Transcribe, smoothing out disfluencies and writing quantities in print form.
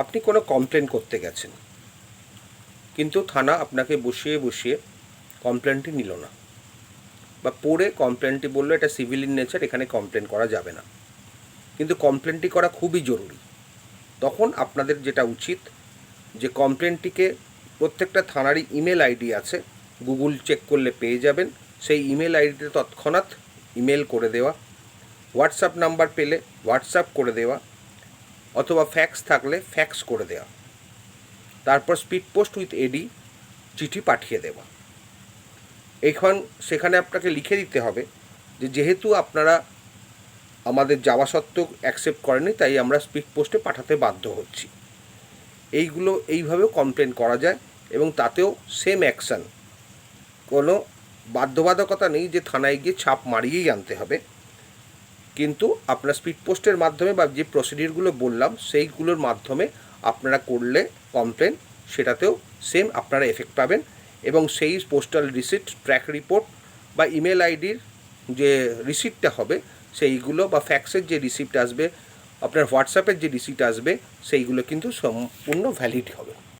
আপনি কোনো কমপ্লেন করতে গেছেন, কিন্তু থানা আপনাকে বসিয়ে বসিয়ে কমপ্লেনটি নিল না, বা পড়ে কমপ্লেনটি বললো এটা সিভিল ইন নেচার, এখানে কমপ্লেন করা যাবে না, কিন্তু কমপ্লেনটি করা খুবই জরুরি। তখন আপনাদের যেটা উচিত যে কমপ্লেনটিকে, প্রত্যেকটা থানারই ইমেল আইডি আছে, গুগল চেক করলে পেয়ে যাবেন, সেই ইমেল আইডিতে তৎক্ষণাৎ ইমেল করে দেওয়া, হোয়াটসঅ্যাপ নাম্বার পেলে হোয়াটসঅ্যাপ করে দেওয়া, অথবা ফ্যাক্স থাকলে ফ্যাক্স করে দেওয়া, তারপর স্পিড পোস্ট উইথ এডি চিঠি পাঠিয়ে দেওয়া। সেখানে আপনাকে লিখে দিতে হবে যে যেহেতু আপনারা আমাদের যাওয়া সত্ত্বেও অ্যাকসেপ্ট করেনি, তাই আমরা স্পিড পোস্টে পাঠাতে বাধ্য হচ্ছি। এইভাবেও কমপ্লেন করা যায়, এবং তাতেও সেম অ্যাকশান, কোনো বাধ্যবাধকতা নেই যে থানায় গিয়ে ছাপ মারিয়েই আনতে হবে, কিন্তু আপনার স্পিড পোস্টের মাধ্যমে বা যে প্রসিডিউরগুলো বললাম সেইগুলোর মাধ্যমে আপনারা করলে কমপ্লেন, সেটাতেও সেম আপনারা এফেক্ট পাবেন, এবং সেই পোস্টাল রিসিপ্ট, ট্র্যাক রিপোর্ট বা ইমেল আইডির যে রিসিপ্টটা হবে সেইগুলো, বা ফ্যাক্সের যে রিসিপ্ট আসবে, আপনার হোয়াটসঅ্যাপের যে রিসিপ্ট আসবে, সেইগুলো কিন্তু সম্পূর্ণ ভ্যালিড হবে।